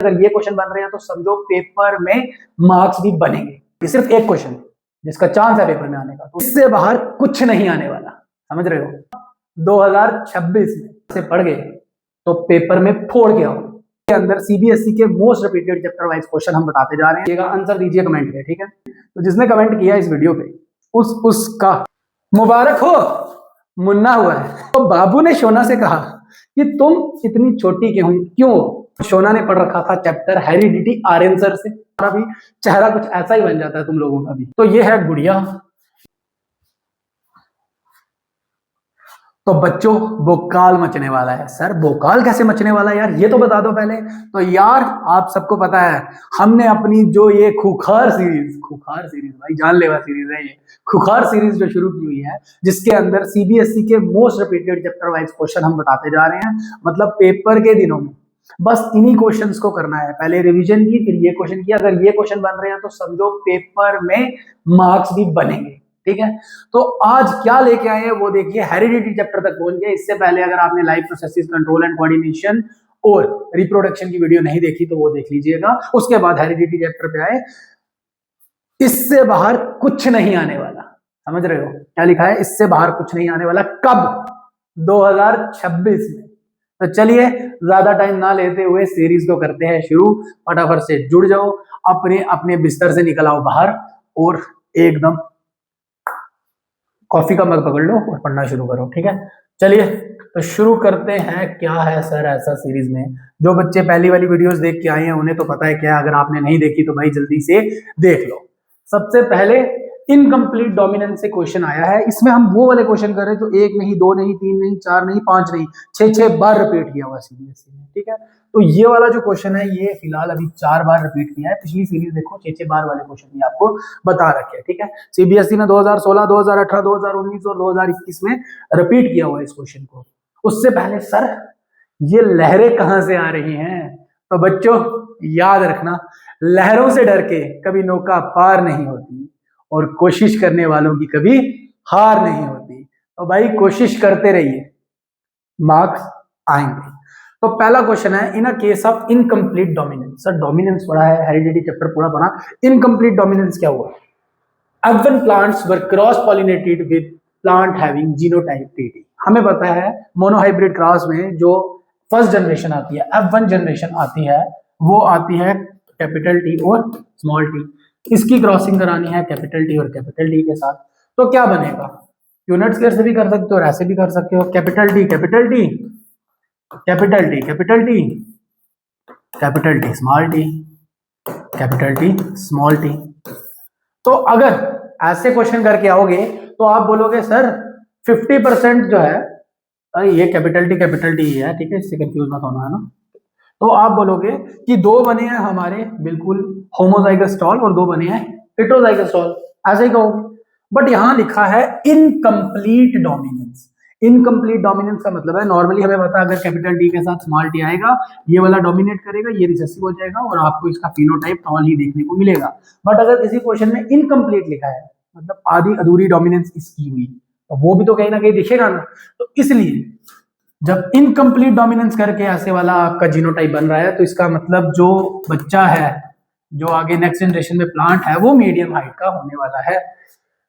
अगर ये क्वेश्चन बन रहे हैं तो समझो पेपर में मार्क्स भी बनेंगे। ये सिर्फ एक क्वेश्चन है जिसका चांस है पेपर में आने का, तो इससे बाहर कुछ नहीं आने वाला, समझ रहे हो। 2026 में से पढ़ गए तो पेपर में फोड़ के आओ। के अंदर सीबीएसई के most repeated chapter wise question हम बताते जा रहे हैं, आंसर दीजिए कमेंट में, ठीक है। तो जिसने कमेंट किया इस वीडियो पे उसका मुबारक हो, मुन्ना हुआ है। तो बाबू ने शोना से कहा कि तुम इतनी छोटी क्यों। शोना ने पढ़ रखा था चैप्टर हेरिडिटी आर्यन सर से, और अभी चेहरा कुछ ऐसा ही बन जाता है तुम लोगों का भी। तो ये है गुड़िया। तो बच्चों बोकाल मचने वाला है। सर बोकाल कैसे मचने वाला है यार, ये तो बता दो पहले। तो यार आप सबको पता है हमने अपनी जो ये खुखार सीरीज भाई जानलेवा सीरीज है, ये खुखार सीरीज जो शुरू की हुई है, जिसके अंदर सीबीएसई के most repeated chapter wise question हम बताते जा रहे हैं। मतलब पेपर के दिनों में बस इन्हीं क्वेश्चंस को करना है, पहले रिवीजन की फिर ये क्वेश्चन किया। अगर ये क्वेश्चन बन रहे हैं तो समझो पेपर में मार्क्स भी बनेंगे, ठीक है। तो आज क्या लेके आए हैं वो देखिए, हेरिडिटी चैप्टर तक पहुंच गए। इससे पहले अगर आपने life processes, control and coordination और रिप्रोडक्शन की वीडियो नहीं देखी तो वो देख लीजिएगा। उसके बाद हेरिडिटी चैप्टर पे आए। इससे बाहर कुछ नहीं आने वाला, समझ रहे हो क्या लिखा है, इससे बाहर कुछ नहीं आने वाला। कब? 2026 में। तो चलिए ज्यादा टाइम ना लेते हुए सीरीज को करते हैं शुरू। फटाफट से जुड़ जाओ, अपने अपने बिस्तर से निकल आओ बाहर और एकदम कॉफी का मग पकड़ लो और पढ़ना शुरू करो, ठीक है। चलिए तो शुरू करते हैं। क्या है सर ऐसा सीरीज में? जो बच्चे पहली वाली वीडियोस देख के आए हैं उन्हें तो पता है क्या, अगर आपने नहीं देखी तो भाई जल्दी से देख लो। सबसे पहले इनकम्प्लीट डोमिनेंस से क्वेश्चन आया है। इसमें हम वो वाले क्वेश्चन कर रहे हैं जो 1 नहीं, 2 नहीं, 3 नहीं, 4 नहीं, 5 नहीं, 6 बार रिपीट किया हुआ सीबीएसई ने, ठीक है। तो ये वाला जो क्वेश्चन है ये फिलहाल अभी 4 बार रिपीट किया है। पिछली सीरीज देखो 6 बार वाले क्वेश्चन भी आपको बता रखे हैं, ठीक है। सीबीएसई ने 2016, 2018, 2019 और 2021 में रिपीट किया हुआ है इस क्वेश्चन को। उससे पहले सर ये लहरें कहां से आ रही हैं? तो बच्चों याद रखना, लहरों से डर के कभी नौका पार नहीं होती और कोशिश करने वालों की कभी हार नहीं होती। तो भाई कोशिश करते रहिए, मार्क्स आएंगे। तो पहला क्वेश्चन है, in a case of incomplete dominance. Sir dominance पढ़ा है, हेरिडिटी चैप्टर पूरा पढ़ा, इनकम्प्लीट डोमिनेंस क्या हुआ? F1 plants were cross pollinated with plant having genotype TT। हमें पता है मोनोहाइब्रिड क्रॉस में जो फर्स्ट जनरेशन आती है, F1 जनरेशन आती है, वो आती है कैपिटल टी और स्मॉल टी। इसकी क्रॉसिंग करानी है कैपिटल टी और कैपिटल टी के साथ। तो क्या बनेगा? यूनिट स्क्वायर से भी कर सकते हो और ऐसे भी कर सकते हो। Capital T capital T, capital T capital T, capital T small T, capital T small T. तो अगर ऐसे क्वेश्चन करके आओगे तो आप बोलोगे सर 50% जो है, अरे ये कैपिटल टी है, ठीक है, इससे कंफ्यूज मत होना है ना। तो आप बोलोगे कि 2 बने हैं हमारे बिल्कुल होमोजाइगस टॉल और 2 बने हैं हेटेरोजाइगस टॉल, ऐसे ही कहोगे। बट यहां लिखा है इनकम्प्लीट डोमिनेंस। इनकम्प्लीट डोमिनेंस का मतलब है, नॉर्मली हमें पता है अगर कैपिटल टी के साथ स्मॉल टी आएगा, ये वाला डोमिनेट करेगा, ये रिसेसिव हो जाएगा और आपको इसका फिनोटाइप टॉल ही देखने को मिलेगा। बट अगर किसी क्वेश्चन में इनकम्प्लीट लिखा है, मतलब आधी अधूरी डोमिनेंस इसकी हुई, तो वो भी तो कहीं ना कहीं दिखेगा ना। तो इसलिए जब इनकम्प्लीट डोमिनेंस करके ऐसे वाला आपका जीनोटाइप बन रहा है, तो इसका मतलब जो बच्चा है, जो आगे नेक्स्ट जनरेशन में प्लांट है, वो मीडियम हाइट का होने वाला है।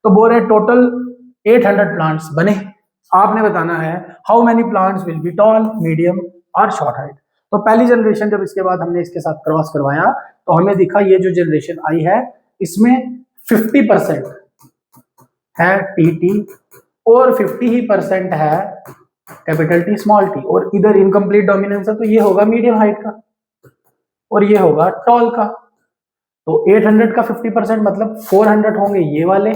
तो बोल रहे टोटल 800 प्लांट्स बने। आपने बताना है how many plants will be toll, medium और शॉर्ट हाइट। तो पहली जनरेशन जब इसके बाद हमने इसके साथ क्रॉस करवाया तो हमें दिखा ये जो जनरेशन आई है इसमें 50% है टी और 50% है कैपिटल टी स्मॉल टी, और इधर इनकम्प्लीट डोमिनेंस है तो ये होगा मीडियम हाइट का और ये होगा टॉल का। तो 800 का 50% मतलब 400 होंगे ये वाले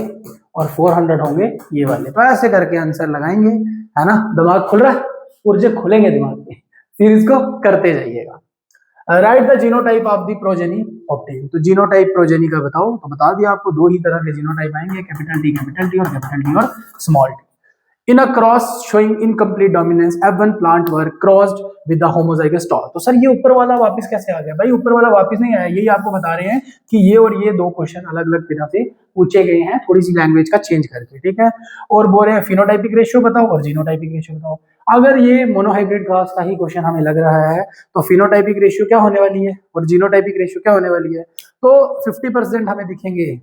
और 400 होंगे ये वाले। तो ऐसे करके आंसर लगाएंगे, है ना। दिमाग खुल रहा है, ऊर्जे खुलेंगे दिमाग में, सीरीज को करते जाइएगा। Right the genotype of the progeny obtain. तो जीनोटाइप प्रोजेनी का बताओ, तो बता दिया आपको 2 ही तरह के जीनोटाइप आएंगे, कैपिटल टी और कैपिटल टी और small T. In a cross showing incomplete dominance F1 plant were crossed with the homozygous stall. तो सर ये ऊपर वाला वापस कैसे आ गया? भाई ऊपर वाला वापस नहीं आया, यही आपको बता रहे हैं कि ये और ये दो क्वेश्चन अलग अलग तरह से पूछे गए हैं, थोड़ी सी लैंग्वेज का चेंज करके, ठीक है। और बोल रहे हैं फिनोटाइपिक रेशियो बताओ और जीनोटाइपिक रेशियो बताओ। अगर ये मोनोहाइब्रिड क्रॉस का ही क्वेश्चन हमें लग रहा है तो फिनोटाइपिक रेशियो क्या होने वाली है और जीनोटाइपिक रेशियो क्या होने वाली है? तो 50% हमें दिखेंगे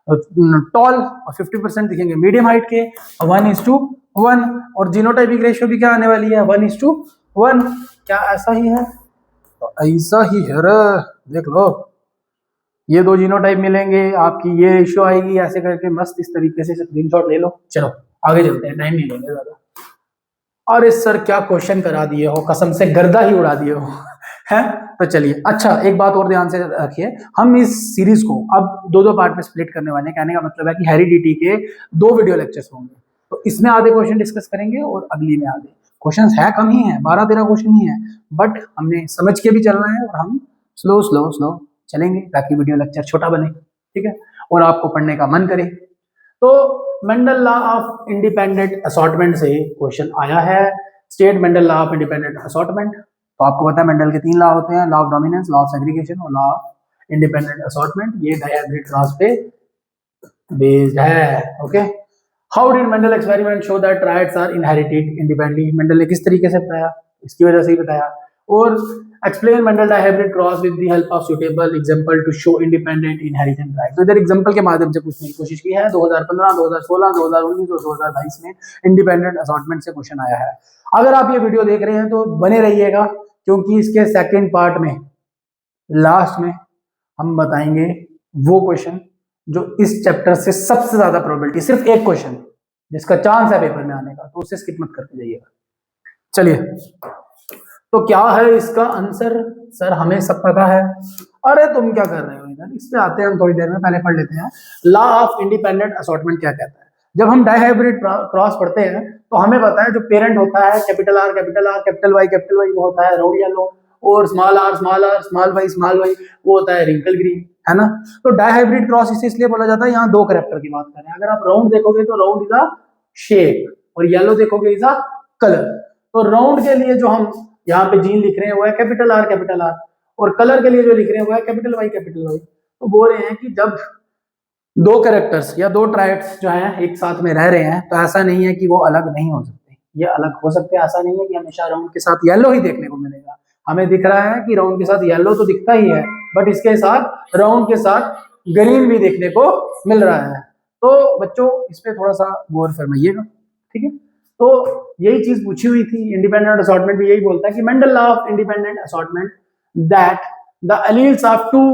टॉल और 50% दिखेंगे मीडियम हाइट के, 1:1। और जीनोटाइपिक रेशियो भी क्या आने वाली है? 1:1। क्या ऐसा ही है? तो ऐसा ही है रे, देख लो ये दो जीनोटाइप मिलेंगे, आपकी ये रेशियो आएगी, ऐसे करके मस्त इस तरीके से स्क्रीनशॉट ले लो। चलो आगे चलते हैं, टाइम नहीं लेंगे ज्यादा। अरे सर क्या क्वेश्चन करा दिए हो, कसम से गर्दा ही उड़ा दिए हो है। तो चलिए, अच्छा एक बात और ध्यान से रखिए, हम इस सीरीज को अब दो पार्ट में स्प्लिट करने वाले हैं। कहने का मतलब है कि हेरिडिटी के 2 वीडियो लेक्चर्स होंगे, तो इसमें आधे क्वेश्चन डिस्कस करेंगे और अगली में आधे। क्वेश्चंस है कम ही है, 12-13 क्वेश्चन ही है, बट हमने समझ के भी चलना है और हम स्लो स्लो स्लो चलेंगे ताकि वीडियो लेक्चर छोटा बने, ठीक है, और आपको पढ़ने का मन करे। तो Mendel law of independent assortment से क्वेश्चन आया है, state Mendel law of independent assortment. तो आपको पता है मेंडल के 3 लॉ होते हैं, law of dominance, law of segregation और लॉ ऑफ इंडिपेंडेंट असॉर्टमेंट। ये डायहाइब्रिड क्रॉस पे बेस्ड है, okay. How did Mendel experiment show that traits are inherited independently? Mendel ने किस तरीके से बताया? इसकी वजह से ही बताया। और explain Mendel dihybrid cross with the help of suitable example to show independent inheritance right. तो इधर एग्जांपल के माध्यम से पूछने की कोशिश की है। 2015, 2016, 2019 और 2022 में इंडिपेंडेंट असॉर्टमेंट से क्वेश्चन आया है। अगर आप ये वीडियो देख रहे हैं तो बने रहिएगा, क्योंकि इसके सेकंड पार्ट में लास्ट में हम बताएंगे वो क्वेश्चन जो इस चैप्टर से सबसे ज्यादा प्रोबेबिलिटी, सिर्फ एक क्वेश्चन जिसका चांस है पेपर में आने का, तो उसे स्किप मत करके जाइएगा। चलिए, तो क्या है इसका आंसर? सर हमें सब पता है। अरे तुम क्या कर रहे हो इधर, इस पे आते हैं हम थोड़ी देर में, पहले पढ़ लेते हैं लॉ ऑफ इंडिपेंडेंट असॉर्टमेंट क्या कहता है। जब हम डायहाइब्रिड क्रॉस पढ़ते हैं तो हमें पता है जो पेरेंट होता है कैपिटल आर कैपिटल वाई वो होता है रोड येलो, और स्मॉल आर स्मॉल वाई वो होता है रिंकल ग्रीन, है ना। तो डायहाइब्रिड क्रॉस इसे इसलिए बोला जाता है, यहाँ 2 कैरेक्टर की बात करें। अगर आप राउंड देखोगे तो राउंड इज अ शेप और येलो देखोगे इज अ कलर। तो राउंड के लिए जो हम यहाँ पे जीन लिख रहे हैं वो है कैपिटल आर, और कलर के लिए जो लिख रहे हैं वो है कैपिटल वाई। तो बोल रहे हैं कि जब 2 कैरेक्टर्स या 2 ट्राइड्स जो हैं एक साथ में रह रहे हैं तो ऐसा नहीं है कि वो अलग नहीं हो सकते, ये अलग हो सकते हैं। ऐसा नहीं है कि हमेशा राउंड के साथ येलो ही देखने को मिलेगा। हमें दिख रहा है कि राउंड के साथ येलो तो दिखता ही है, बट इसके साथ राउंड के साथ ग्रीन भी देखने को मिल रहा है। तो बच्चों इस पे थोड़ा सा गौर फरमाइएगा, ठीक है। तो यही चीज पूछी हुई थी। इंडिपेंडेंट असॉर्टमेंट भी यही बोलता है कि Mendel law of independent assortment that the alleles of 2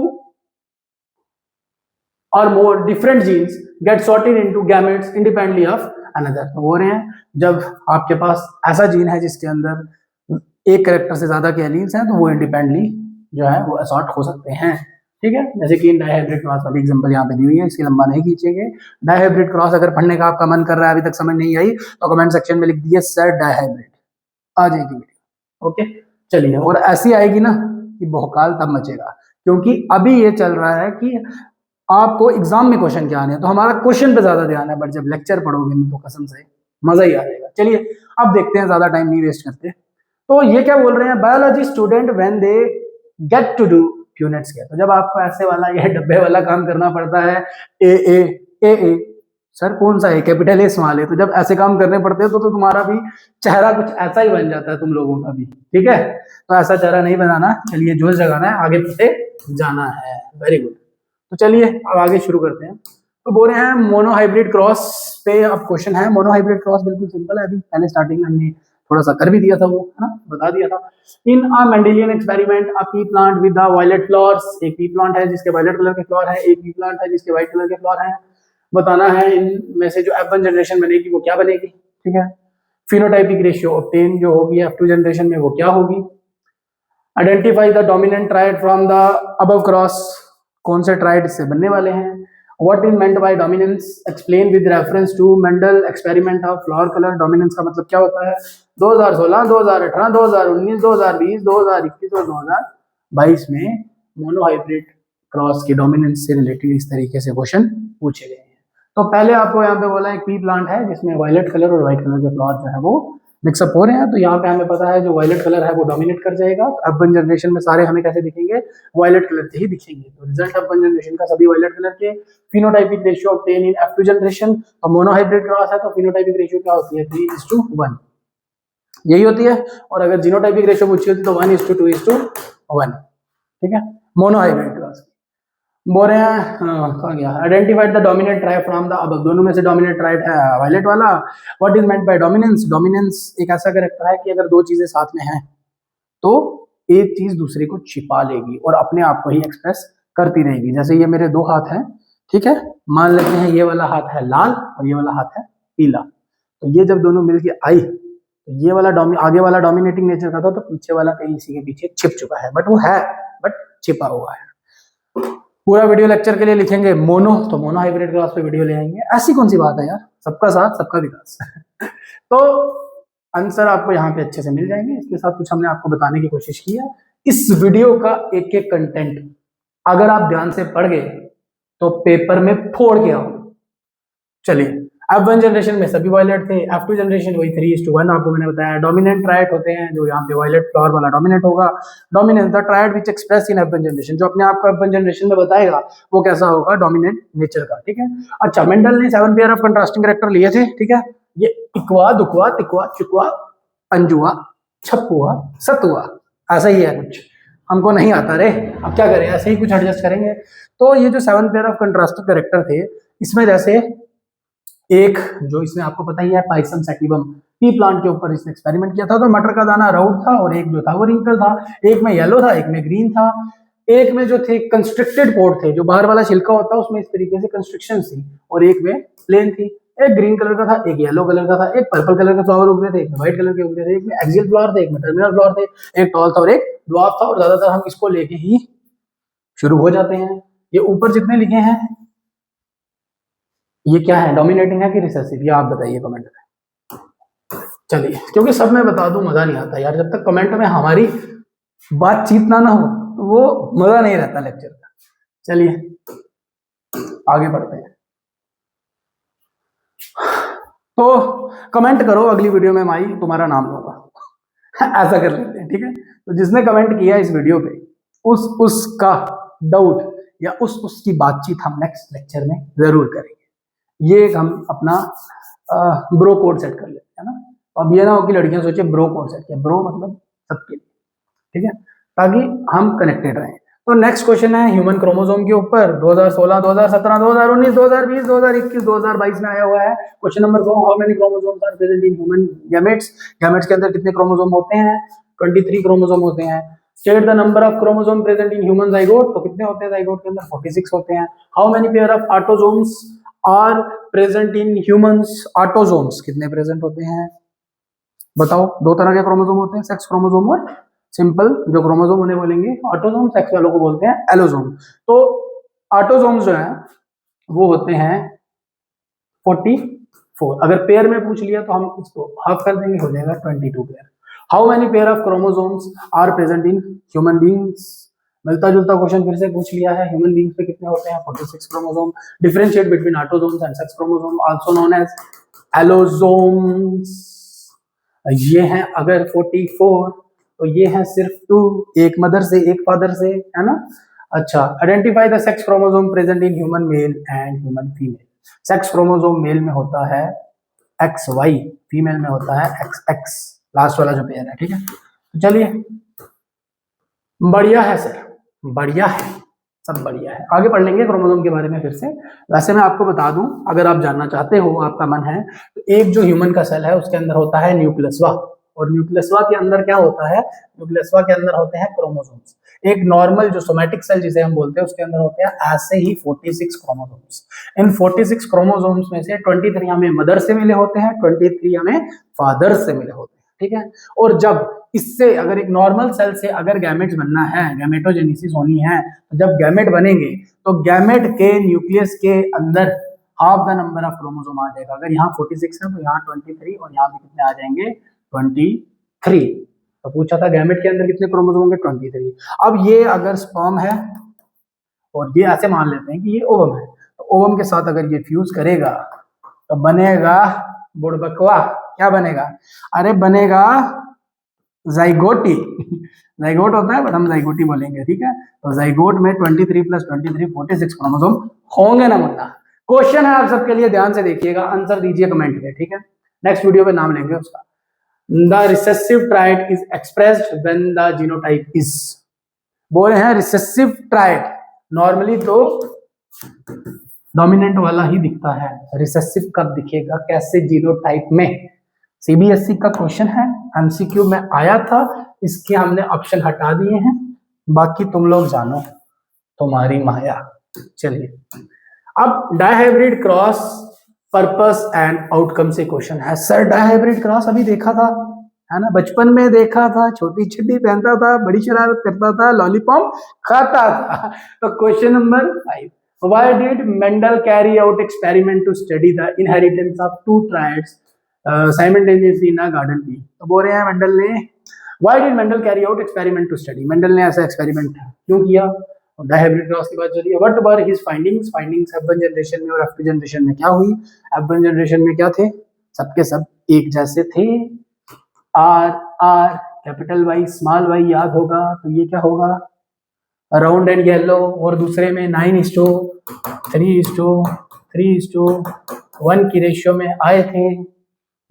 or more different genes get sorted into gametes independently of another। तो हो रहे हैं जब आपके पास ऐसा जीन है जिसके अंदर एक कैरेक्टर से ज्यादा के एलील्स हैं तो वो इंडिपेंडेंटली जो है वो असॉर्ट हो सकते हैं, ठीक है। जैसे कि डायहाइब्रिड क्रॉस वाली एग्जांपल यहाँ पे दी हुई है, इसकी लंबा नहीं खींचेंगे। डायहाइब्रिड क्रॉस अगर पढ़ने का आपका मन कर रहा है, अभी तक समझ नहीं आई, तो कमेंट सेक्शन में लिख दिए सर डायहाइब्रिड, आ जाएगी वीडियो, ओके। चलिए, और ऐसी आएगी ना कि भौकाल तब मचेगा, क्योंकि अभी ये चल रहा है कि आपको एग्जाम में क्वेश्चन क्या आने हैं, तो हमारा क्वेश्चन पे ज्यादा ध्यान है, बट जब लेक्चर पढ़ोगे तो कसम से मजा ही आ जाएगा। चलिए अब देखते हैं, ज्यादा टाइम नहीं वेस्ट करते। तो ये क्या बोल रहे हैं, biology student when they get to do units के, तो जब आपको ऐसे वाला ये डब्बे वाला काम करना पड़ता है, ए सर कौन सा है, कैपिटल ए स्मॉल है, तो जब ऐसे काम करने पड़ते हैं तो तुम्हारा भी चेहरा कुछ ऐसा ही बन जाता है तुम लोगों का भी, ठीक है। तो ऐसा चेहरा नहीं बनाना, चलिए जोश जगाना है, आगे पीछे जाना है, वेरी गुड। तो चलिए अब आगे शुरू करते हैं। तो बोल रहे हैं मोनोहाइब्रिड क्रॉस पे अब क्वेश्चन है। मोनोहाइब्रिड क्रॉस बिल्कुल सिंपल है, अभी पहले स्टार्टिंग में हमने थोड़ा सा कर भी दिया था, वो है ना, बता दिया था। In a Mendelian experiment a pea plant with the violet flowers, एक पी प्लांट है जिसके वायलेट कलर के फ्लावर है, एक पी प्लांट है जिसके व्हाइट कलर के फ्लावर है। बताना है इनमें से जो F1 जनरेशन बनेगी वो क्या बनेगी, ठीक है। फिनोटाइपिक रेशियो ऑब्टेन जो होगी F2 जनरेशन में वो क्या होगी। Identify the dominant trait from the above cross, कौन से ट्राइड इससे बनने वाले हैं। What is meant by dominance, explain with reference to Mendel experiment of flower colour. Dominance का मतलब क्या होता है। 2016, 2018, 2019, 2020, 2021 और 2022 में मोनोहाइब्रिड क्रॉस के डोमिनेंस से रिलेटेड इस तरीके से क्वेश्चन पूछे गए हैं। तो पहले आपको यहाँ पे बोला एक पी प्लांट है जिसमें वायलेट कलर और व्हाइट कलर के फ्लावर जो है वो मिक्सअप हो रहे हैं। तो यहाँ पे हमें पता है जो वायलेट कलर है वो डोमिनेट कर जाएगा। अर्बन जनरेशन में सारे हमें कैसे दिखेंगे, वायलेट कलर के ही दिखेंगे। तो रिजल्ट अर्बन जनरेशन का सभी वायलेट कलर के। फिनोटाइपिक रेशियो ऑब्टेन इन F2 जनरेशन, और मोनोहाइब्रिड क्रॉस है तो फिनोटाइपिक रेशियो क्या होती है, 3:1 यही होती है। और अगर जीनोटाइपिक रेशियो पूछी होती तो 1:2:1, ठीक है, मोनोहाइब्रिड क्रॉस। बोल रहे हैं कहाँ गया, identified the dominant tribe from the above, दोनों में से डोमिनेंट ट्राइब है वायलेट वाला। What is meant by dominance, dominance एक ऐसा कैरेक्टर है कि अगर दो चीजें साथ में हैं तो एक चीज दूसरे को छिपा लेगी और अपने आप को ही एक्सप्रेस करती रहेगी। जैसे ये मेरे दो हाथ हैं, ठीक है, मान लेते हैं ये वाला हाथ है लाल और ये वाला हाथ है पीला। तो ये जब दोनों मिलके आई तो ये वाला आगे वाला डोमिनेटिंग नेचर का था, तो पीछे वाला कहीं इसी के पीछे छिप चुका है, बट वो है, बट छिपा हुआ है। पूरा वीडियो लेक्चर के लिए लिखेंगे मोनो, तो मोनो हाइब्रिड क्लास पे वीडियो ले आएंगे। ऐसी कौन सी बात है यार, सबका साथ सबका विकास। तो आंसर आपको यहाँ पे अच्छे से मिल जाएंगे। इसके साथ कुछ हमने आपको बताने की कोशिश की है। इस वीडियो का एक एक कंटेंट अगर आप ध्यान से पढ़ गए तो पेपर में फोड़ के आओ। चलिए, F1 जनरेशन में सभी वायलेट थे, F2 जनरेशन वही 3:1 आपको मैंने बताया। डोमिनेंट ट्रायड होते हैं, जो यहाँ पे वायलेट फ्लावर वाला डोमिनेंट होगा। Dominance the triad which express in F1 generation, जो अपने आप को F1 जनरेशन में बताएगा वो कैसा होगा, डोमिनेंट नेचर का, ठीक है। अच्छा, मेंडल ने 7 पेयर ऑफ कंट्रास्टिंग कैरेक्टर लिए थे, ठीक है। ये इक्वा, दुक्वा, तिक्वा, चुकवा, पंजुआ, छपुआ, सतुआ, ऐसा ही है कुछ, हमको नहीं आता रे, अब क्या करें, ऐसे ही कुछ एडजस्ट करेंगे। तो ये जो 7 पेयर ऑफ कंट्रास्टिंग कैरेक्टर थे, इसमें जैसे एक जो इसमें आपको पता ही है पाइसम सैटिवम पी प्लांट के ऊपर इसने एक्सपेरिमेंट किया था। तो मटर का दाना राउंड था और एक जो था वो रिंकल था, एक में येलो था एक में ग्रीन था, एक में जो थे कंस्ट्रिक्टेड पोर्ट थे, जो बाहर वाला छिलका होता है उसमें इस तरीके से कंस्ट्रिक्शन थी, और एक में प्लेन थी। एक ग्रीन कलर का था, एक येलो कलर का था, एक पर्पल कलर के फ्लावर उग रहे थे, एक में व्हाइट कलर के उग रहे थे, एक में एक्सियल फ्लावर थे, एक में टर्मिनल फ्लावर थे, एक टॉल था और एक ड्वार्फ था। और ज्यादातर हम इसको लेके ही शुरू हो जाते हैं। ये ऊपर जितने लिखे हैं ये क्या है, डोमिनेटिंग है कि रिसेसिव, ये आप बताइए कमेंट में। चलिए, क्योंकि सब मैं बता दूं मजा नहीं आता यार, जब तक कमेंट में हमारी बातचीत ना हो तो वो मजा नहीं रहता लेक्चर का। चलिए आगे बढ़ते हैं। तो कमेंट करो, अगली वीडियो में माई तुम्हारा नाम लूंगा। ऐसा कर लेते हैं, ठीक है। तो जिसने कमेंट किया इस वीडियो पे उसका डाउट या उसकी बातचीत हम नेक्स्ट लेक्चर में जरूर करेंगे। ये हम अपना ब्रो कोड सेट कर लेते हैं ना। अब ये ना हो कि लड़कियां सोचे ब्रो कोड सेट किया, ब्रो मतलब सबके लिए, ठीक है, ताकि हम कनेक्टेड रहें। तो नेक्स्ट क्वेश्चन है ह्यूमन क्रोमोसोम के ऊपर, 2016, 2017, 2019, 2020, 2021, 2022 में आया हुआ है। Question number 4, how many chromosomes are present in human gametes, gametes के अंदर कितने क्रोमोसोम होते हैं, 23 क्रोमोसोम होते हैं। State the number of chromosome present in human zygote, तो कितने होते हैं जाइगोट के अंदर, 46 होते हैं। How many pair of autosomes are present in humans, autosomes कितने प्रेजेंट होते हैं बताओ। दो तरह के क्रोमोसोम होते हैं, सेक्स क्रोमोसोम और सिंपल जो क्रोमोसोम उन्हें बोलेंगे ऑटोसोम, सेक्स वालों को बोलते हैं एलोसोम। तो ऑटोसोम्स जो है वो होते हैं 44। अगर पेयर में पूछ लिया तो हम इसको हाफ कर देंगे, हो जाएगा 22 pair. How many pair of chromosomes are present in human beings, मिलता जुलता क्वेश्चन फिर से पूछ लिया है। ह्यूमन बींग्स पे कितने होते हैं, 46 chromosome. Differentiate between autosomes and sex chromosome, also known as allosomes. ये हैं अगर 44 तो ये है सिर्फ 2, एक मदर से एक फादर से, है ना। अच्छा, identify the sex chromosome present in human male and human female. Sex chromosome male में होता है XY, फीमेल में होता है XX, लास्ट वाला जो पेयर है, ठीक है। तो चलिए, बढ़िया है सर, बढ़िया है, सब बढ़िया है। आगे पढ़ लेंगे क्रोमोसोम के बारे में फिर से। वैसे मैं आपको बता दूं, अगर आप जानना चाहते हो, आपका मन है, तो एक जो ह्यूमन का सेल है उसके अंदर होता है न्यूक्लियसवा, और न्यूक्लियसवा के अंदर क्या होता है, न्यूक्लियसवा के अंदर होते हैं क्रोमोसोम्स। एक नॉर्मल जो सोमैटिक सेल जिसे हम बोलते हैं उसके अंदर होते हैं ऐसे ही 46 क्रोमोसोम्स। इन 46 क्रोमोसोम्स में से 23 हमें मदर से मिले होते हैं, 23 हमें फादर से मिले होते हैं, ठीक है। और जब इससे अगर एक नॉर्मल सेल से अगर गैमेट्स बनना है, गैमेटोजेनेसिस होनी है, तो जब गैमेट बनेंगे तो गैमेट के न्यूक्लियस के अंदर half the number of chromosome आ जाएगा। अगर यहाँ 46 है तो यहाँ 23 और यहाँ भी कितने आ जाएंगे, 23। तो पूछा था गैमेट के अंदर कितने क्रोमोसोम होंगे, 23। अब ये अगर स्पर्म है और ये ऐसे मान लेते हैं कि ये ओवम है, तो ओवम के साथ अगर ये फ्यूज करेगा तो बनेगा बुड़बकवा। क्या बनेगा? अरे बनेगा जाइगोटी। जाइगोट होता है बट हम जाइगोटी बोलेंगे, ठीक है। तो जाइगोट में 23 + 23 46 क्रोमोसोम होंगे ना मुन्ना। क्वेश्चन है आप सबके लिए, ध्यान से देखिएगा, आंसर दीजिए कमेंट में, ठीक है। नेक्स्ट वीडियो में नाम लेंगे उसका। The recessive tried is expressed when the genotype is, बोल रहे हैं रिसेसिव ट्राइड। नॉर्मली तो डोमिनेंट वाला ही दिखता है, रिसेसिव कब दिखेगा, कैसे? जीनोटाइप में। सीबीएसई का क्वेश्चन है, एमसीक्यू में आया था, इसके हमने ऑप्शन हटा दिए हैं, बाकी तुम लोग जानो तुम्हारी माया। चलिए अब dihybrid cross purpose and outcome से क्वेश्चन है। सर डायहाइब्रिड क्रॉस अभी देखा था, है ना, बचपन में देखा था, छोटी छुट्टी पहनता था, बड़ी शरारत करता था, लॉलीपॉप खाता था। तो question number 5, why did Mendel carry out experiment to study the inheritance of two triads simultaneously in a garden bee? तो बोल रहे हैं मेंडल ने, why did Mendel carry out experiment to study? Mendel ने ऐसा एक्सपेरिमेंट क्यों किया? Dihybrid cross की बात चलिए। What were his findings? Findings F1 generation में और F2 जनरेशन में क्या हुई? F1 जनरेशन में क्या थे? सबके सब एक जैसे थे, R R capital Y small Y याद होगा, तो ये क्या होगा? Round and yellow. और दूसरे में 9:3:3:1 की रेशियो में आए थे,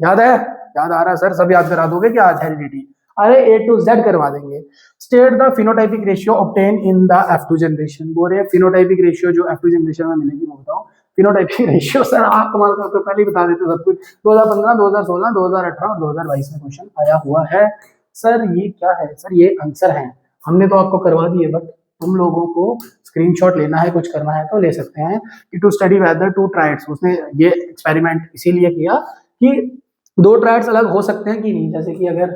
याद है? याद आ रहा सर? सब याद करा दोगे क्या आज हेरिडिटी? अरे A to Z करवा देंगे। State the phenotypic ratio obtain in the F2 generation. बोल रहे हैं फिनोटाइपिक रेशियो जो F2 जनरेशन में मिलेगी, मैं बताऊं फिनोटाइपिक रेशियो। सर आप कमाल करते हो, पहले ही बता देते हो सब कुछ। 2015, 2016, 2018 और 2022 में क्वेश्चन आया हुआ है। सर ये क्या है? सर ये आंसर है, हमने तो आपको करवा दिए, बट तुम लोगों को स्क्रीनशॉट लेना है, कुछ करना है तो ले सकते हैं। कि to study whether two traits, उसने ये एक्सपेरिमेंट इसीलिए किया कि दो ट्राइड्स अलग हो सकते हैं कि नहीं। जैसे कि अगर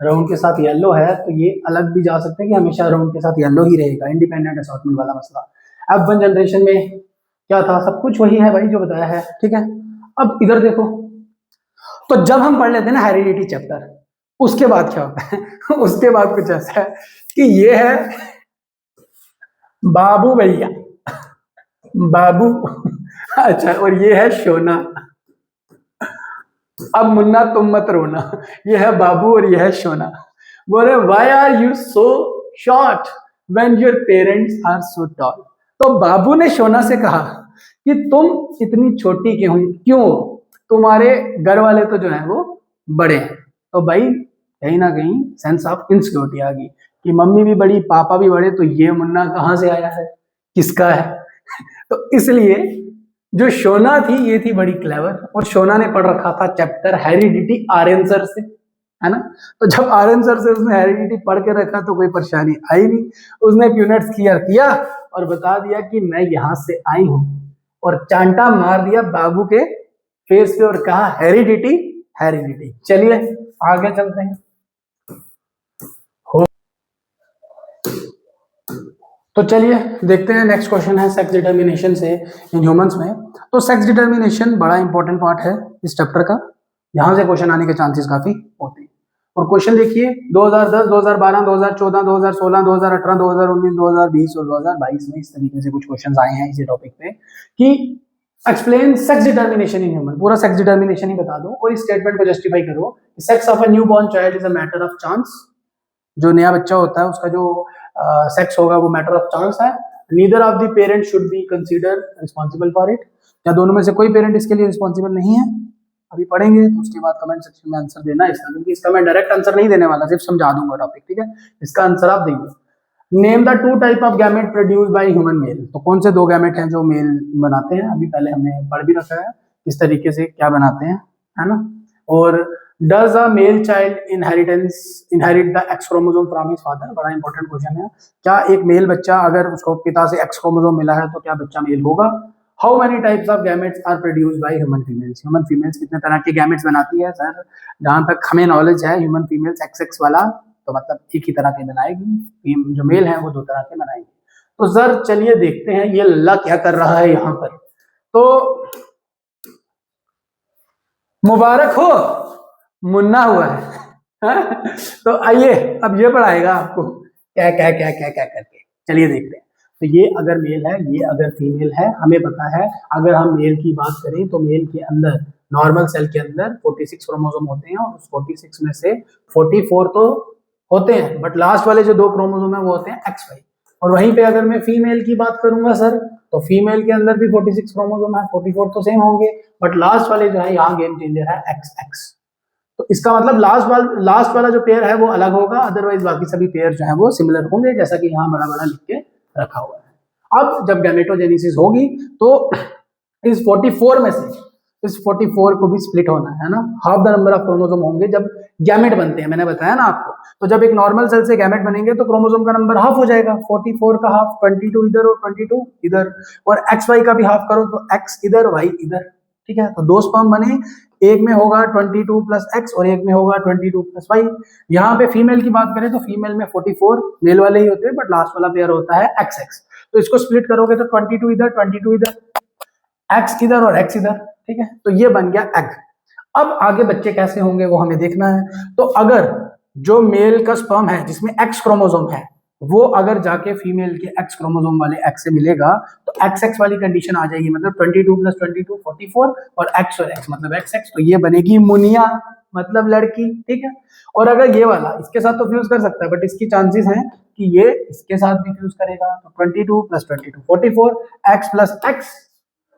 राउंड के साथ येलो है तो ये अलग भी जा सकते हैं कि हमेशा राउंड के साथ येलो ही रहेगा, इंडिपेंडेंट असॉर्टमेंट वाला मसला। F1 जनरेशन में क्या था? सब कुछ वही है भाई जो बताया है, ठीक है। अब इधर देखो, तो जब हम पढ़ लेते हैं ना हेरिडिटी चैप्टर, उसके बाद क्या होता है? उसके बाद कुछ ऐसा है कि ये है बाबू भैया, बाबू। अच्छा, और ये है शोना। अब मुन्ना तुम मत रोना, ये है बाबू और ये है शोना। बोले why are you so short when your parents are so tall. तो बाबू ने शोना से कहा कि तुम इतनी छोटी क्यों? तुम्हारे घर वाले तो जो है वो बड़े हैं। तो भाई कहीं ना कहीं सेंस ऑफ इनसिक्योरिटी आ गई कि मम्मी भी बड़ी, पापा भी बड़े, तो ये मुन्ना कहाँ से आया है, किसका है? तो इसलिए जो शोना थी ये थी बड़ी क्लेवर, और शोना ने पढ़ रखा था चैप्टर हेरिडिटी आर्यन सर से, है ना। तो जब आर्यन सर से उसने हेरिडिटी पढ़ के रखा तो कोई परेशानी आई नहीं। उसने यूनिट्स क्लियर किया और बता दिया कि मैं यहां से आई हूं, और चांटा मार दिया बाबू के फेस पे और कहा हेरिडिटी हेरिडिटी। चलिए आगे चलते हैं। तो चलिए देखते हैं, नेक्स्ट क्वेश्चन है सेक्स डिटर्मिनेशन से इन ह्यूमंस में। तो सेक्स डिटर्मिनेशन बड़ा इंपॉर्टेंट पार्ट है इस चैप्टर का, यहां से क्वेश्चन आने के चांसेस काफी होते हैं। और क्वेश्चन देखिए 2010, 2012, 2014, 2016, 2018, 2019, 2020 और 2022 में इस तरीके से कुछ क्वेश्चन आए हैं इसी टॉपिक पे कि explain sex determination in human. पूरा सेक्स डिटर्मिनेशन ही बता दो और इस स्टेटमेंट को जस्टिफाई करो। Sex of a new born child is a matter of chance. जो नया बच्चा होता है उसका जो सेक्स होगा वो मैटर ऑफ चांस है। Neither of the parent should be consider responsible for it. या दोनों में से कोई पेरेंट इसके लिए रिस्पॉन्सिबल नहीं है। अभी पढ़ेंगे तो उसके बाद कमेंट सेक्शन में आंसर देना इसका, क्योंकि इसका मैं डायरेक्ट आंसर नहीं देने वाला, सिर्फ समझा दूंगा टॉपिक, ठीक है। इसका आंसर आप देंगे। Name the two type of gamete produce by human male. तो कौन से दो गैमेट हैं जो मेल बनाते हैं? अभी पहले हमने पढ़ भी रखा है इस तरीके से क्या बनाते हैं, है ना। और does a male child inherit the X chromosome from his father? बड़ा इंपॉर्टेंट क्वेश्चन है। क्या एक मेल बच्चा अगर उसको पिता से X क्रोमोसोम मिला है तो क्या बच्चा मेल होगा? How many types of gametes are produced by human females? Human females कितने तरह के gametes बनाती है? सर जहां तक हमें नॉलेज है human females XX वाला, तो मतलब एक ही तरह के बनाएगी, जो मेल है वो दो तरह के बनाएंगे। तो सर चलिए देखते हैं ये लल्ला क्या कर रहा है यहाँ पर। तो मुबारक हो, मुन्ना हुआ है। तो आइए अब ये पढ़ाएगा आपको क्या क्या क्या क्या क्या करके। चलिए देखते हैं। तो ये अगर मेल है, ये अगर फीमेल है, हमें पता है अगर हम मेल की बात करें तो मेल के अंदर नॉर्मल सेल के अंदर 46 क्रोमोसोम होते हैं और उस 46 में से 44 तो होते हैं, बट लास्ट वाले जो 2 क्रोमोसोम है वो होते हैं XY। और वहीं पे अगर मैं फीमेल की बात करूंगा सर, तो फीमेल के अंदर भी 46 क्रोमोसोम है, 44 तो सेम होंगे, बट लास्ट वाले जो है यहाँ गेम चेंजर है XX। तो इसका मतलब लास्ट वाला जो पेयर है वो अलग होगा, अदरवाइज बाकी सभी पेयर जो है वो सिमिलर होंगे, जैसा कि यहाँ बड़ा बड़ा लिख के रखा हुआ है। अब जब गैमेटोजेनेसिस होगी तो इस 44 में से इस 44 को भी स्प्लिट होना है ना, half the number of chromosome होंगे जब गैमेट बनते हैं, मैंने बताया ना आपको। तो जब एक नॉर्मल सेल से गैमेट बनेंगे तो क्रोमोसोम का नंबर हाफ हो जाएगा, 44 का हाफ 22 इधर और 22 इधर, और XY का भी हाफ करो तो X इधर Y इधर, ठीक है। तो 2 स्पर्म बने, एक में होगा 22 प्लस X और एक में होगा 22 प्लस Y। यहाँ पे फीमेल की बात करें तो फीमेल में 44 मेल वाले ही होते हैं, बट लास्ट वाला पेयर होता है XX। तो इसको स्प्लिट करोगे तो 22 इधर 22 इधर, X इधर और X इधर, ठीक है। तो ये बन गया एग। अब आगे बच्चे कैसे होंगे वो हमें देखना है। तो अगर जो मेल का स्पर्म है जिसमें X क्रोमोसोम है वो अगर जाके फीमेल के X क्रोमोसोम वाले X से मिलेगा तो XX वाली कंडीशन आ जाएगी, मतलब 22 प्लस 22 44 और X और X मतलब XX, तो ये बनेगी मुनिया मतलब लड़की, ठीक है। और अगर ये वाला इसके साथ तो फ्यूज कर सकता है, बट इसकी चांसेस हैं कि ये इसके साथ भी फ्यूज करेगा, तो 22 प्लस 22 44 X प्लस X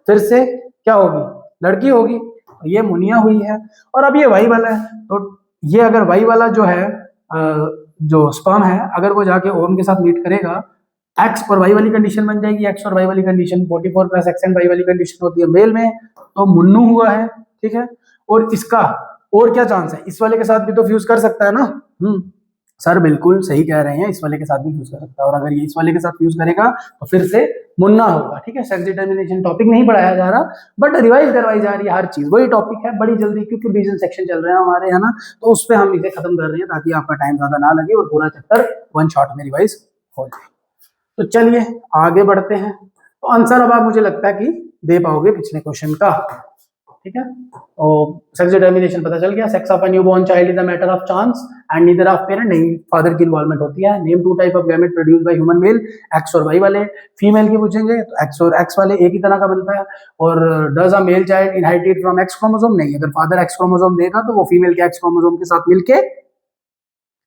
फिर से क्या होगी, लड़की होगी, ये मुनिया हुई है। और अब ये वाई वाला है, तो ये अगर वाई वाला जो है जो स्पर्म है अगर वो जाके ओवम के साथ मीट करेगा, एक्स और वाई वाली कंडीशन बन जाएगी, एक्स और वाई वाली condition 44 plus X and Y वाली कंडीशन होती है मेल में, तो मुन्नू हुआ है, ठीक है। और इसका और क्या चांस है, इस वाले के साथ भी तो फ्यूज कर सकता है ना। सर बिल्कुल सही कह रहे हैं, इस वाले के साथ भी फ्यूज कर सकता है, और अगर ये इस वाले के साथ फ्यूज करेगा तो फिर से मुन्ना होगा, ठीक है। सेक्स डिटर्मिनेशन टॉपिक नहीं पढ़ाया जा रहा, बट रिवाइज करवाई जा रही है हर चीज, वही टॉपिक है बड़ी जल्दी, क्योंकि रीजन सेक्शन चल रहे हैं हमारे, है ना, तो उस पर हम इसे खत्म कर रहे हैं ताकि आपका टाइम ज्यादा ना लगे और पूरा चैप्टर वन शॉट में रिवाइज हो जाए। तो चलिए आगे बढ़ते हैं। तो आंसर अब आप मुझे लगता है कि दे पाओगे पिछले क्वेश्चन का, ठीक है। और सेक्स डिटर्मिनेशन पता चल गया, sex of a newborn child is a matter of chance and neither of parent, नहीं फादर की इन्वॉल्वमेंट होती है। Name 2 type of gamete produced by human male, x और वाई वाले। फीमेल की पूछेंगे तो एक्स और एक्स वाले एक ही तरह का बनता है। और does a male child inherited from x chromosome, नहीं, अगर फादर एक्स क्रोमोसोम देगा तो वो फीमेल के एक्स क्रोमोसोम के साथ मिलके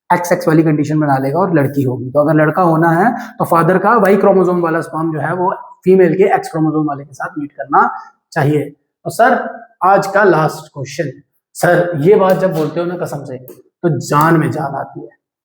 एक्स एक्स वाली कंडीशन बना लेगा और लड़की होगी। तो अगर लड़का होना है तो फादर का वाई क्रोमोसोम वाला स्पर्म जो है वो फीमेल के एक्स क्रोमोसोम वाले के साथ मीट करना चाहिए। तो सर आज का लास्ट क्वेश्चन, सर ये बात जब बोलते हो ना कसम से तो जान में जान आती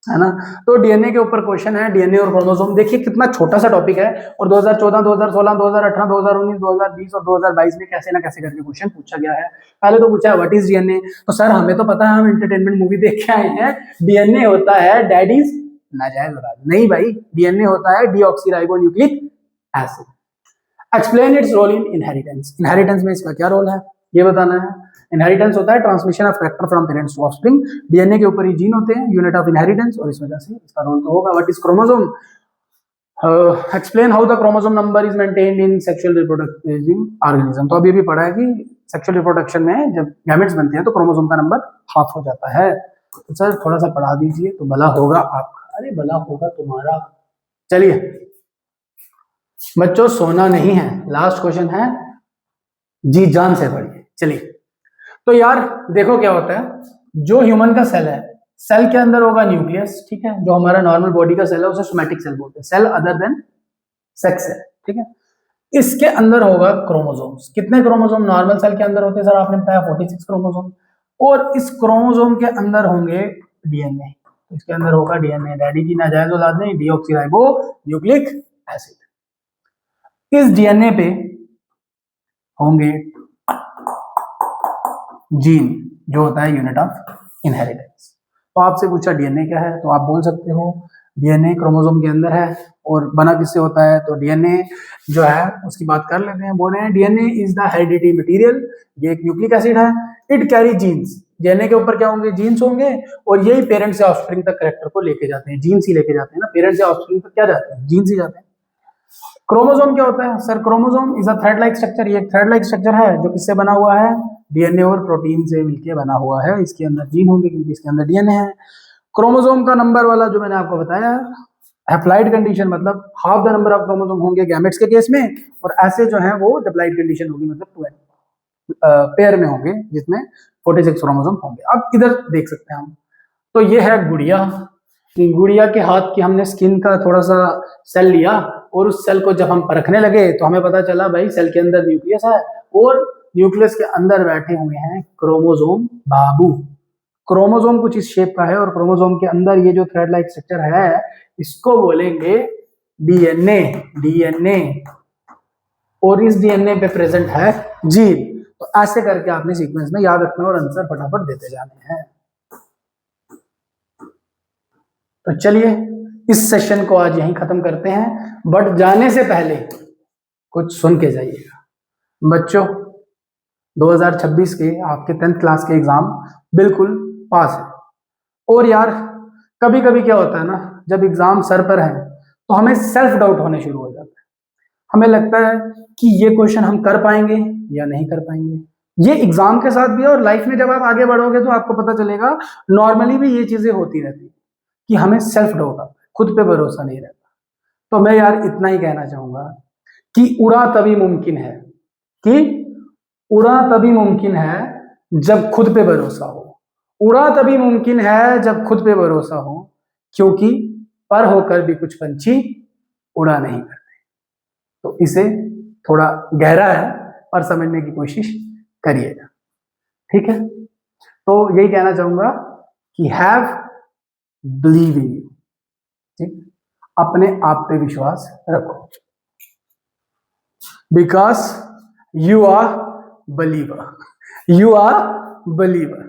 है ना। तो डीएनए के ऊपर क्वेश्चन है, डीएनए और क्रोमोसोम। देखिए कितना छोटा सा टॉपिक है, और 2014 2016 2018 2019 2020 और 2022 में कैसे ना कैसे करके क्वेश्चन पूछा गया है। पहले तो पूछा है व्हाट इज डीएनए, तो सर हमें तो पता है, हम एंटरटेनमेंट मूवी देख के आए हैं, डीएनए होता है डैडीज नाजायज औलाद। नहीं भाई, डीएनए होता है deoxyribonucleic acid. Explain its role in inheritance, inheritance में इसका क्या रोल है ये बताना है। इनहेरिटेंस होता है transmission of factor from parents to offspring. DNA के ऊपर ही जीन होते हैं, यूनिट ऑफ इनहेरिटेंस, और इस वजह से इसका रोल तो होगा। What is chromosome, explain how the chromosome number is maintained in sexual reproductive organism. तो अभी भी पढ़ा है कि सेक्सुअल रिप्रोडक्शन में जब गैमेट्स बनते हैं तो क्रोमोसोम का नंबर हाफ हो जाता है। तो सर थोड़ा सा पढ़ा दीजिए तो भला होगा आपका, अरे भला होगा तुम्हारा। चलिए बच्चों सोना नहीं है, लास्ट क्वेश्चन है, जी जान से पढ़िए। चलिए तो यार देखो क्या होता है, जो ह्यूमन का सेल है, सेल के अंदर होगा न्यूक्लियस, ठीक है, जो हमारा नॉर्मल बॉडी का सेल है उसे सोमैटिक सेल बोलते हैं, cell other than sex cell, ठीक है। इसके अंदर होगा क्रोमोसोम्स। कितने क्रोमोसोम नॉर्मल सेल के अंदर होते हैं सर, आपने बताया 46 क्रोमोसोम। और इस क्रोमोसोम के अंदर होंगे डीएनए, इसके अंदर होगा डीएनए, डैडी की नाजायज औलाद नहीं, डीऑक्सीराइबो न्यूक्लिक एसिड। इस डीएनए पे होंगे जीन जो होता है यूनिट ऑफ इनहेरिटेंस। तो आपसे पूछा डीएनए क्या है, तो आप बोल सकते हो डीएनए क्रोमोसोम के अंदर है, और बना किससे होता है, तो डीएनए जो है उसकी बात कर लेते हैं। बोल रहे हैं DNA is the hereditary material, ये एक न्यूक्लिक एसिड है। इट कैरी जीन्स, डीएनए के ऊपर क्या होंगे, जीन्स होंगे, और यही पेरेंट से ऑफस्प्रिंग तक कैरेक्टर को लेके जाते हैं, जीन्स ही लेके जाते हैं ना, पेरेंट से ऑफस्प्रिंग तक क्या जाते हैं, जीन्स ही जाते हैं। क्रोमोसोम क्या होता है sir, chromosome is a thread like structure, ये एक थ्रेड लाइक स्ट्रक्चर है जो किससे बना हुआ है, डीएनए और प्रोटीन से मिलकर बना हुआ है। इसके अंदर जीन होंगे क्योंकि इसके अंदर डीएनए है। क्रोमोसोम का नंबर वाला जो मैंने आपको बताया हैप्लॉइड कंडीशन मतलब half the number of chromosome होंगे गैमेट्स के केस में, और ऐसे जो है वो डिप्लॉइड कंडीशन होगी, मतलब 12 पेयर में होंगे जिसमें 46 क्रोमोसोम होंगे। अब इधर देख सकते हैं हम, तो ये है गुड़िया। गुड़िया के हाथ की हमने स्किन का थोड़ा सा सेल लिया, और उस सेल को जब हम परखने लगे तो हमें पता चला भाई सेल के अंदर न्यूक्लियस है, और न्यूक्लियस के अंदर बैठे हुए हैं क्रोमोसोम बाबू। क्रोमोसोम कुछ इस शेप का है, और क्रोमोसोम के अंदर ये जो थ्रेड लाइक स्ट्रक्चर है इसको बोलेंगे डीएनए। डीएनए, और इस डीएनए पे प्रेजेंट है जीन। तो ऐसे करके आपने सीक्वेंस में याद रखना और आंसर फटाफट देते जाने हैं। तो चलिए इस सेशन को आज यहीं खत्म करते हैं, बट जाने से पहले कुछ सुन के जाइएगा। बच्चों 2026 के आपके 10th क्लास के एग्जाम बिल्कुल पास है, और यार कभी कभी क्या होता है ना, जब एग्जाम सर पर है तो हमें सेल्फ डाउट होने शुरू हो जाता है। हमें लगता है कि ये क्वेश्चन हम कर पाएंगे या नहीं कर पाएंगे। ये एग्जाम के साथ भी है, और लाइफ में जब आप आगे बढ़ोगे तो आपको पता चलेगा नॉर्मली भी ये चीजें होती रहती है कि हमें सेल्फ डाउट आता है, खुद पे भरोसा नहीं रहता। तो मैं यार इतना ही कहना चाहूंगा कि उड़ा तभी मुमकिन है, कि उड़ा तभी मुमकिन है जब खुद पे भरोसा हो। उड़ा तभी मुमकिन है जब खुद पे भरोसा हो, क्योंकि पर होकर भी कुछ पंछी उड़ा नहीं करते। तो इसे थोड़ा गहरा है और समझने की कोशिश करिएगा, ठीक है। तो यही कहना चाहूंगा कि हैव बिलीव इन यू, ठीक, अपने आप पे विश्वास रखो, because you are believer, you are believer।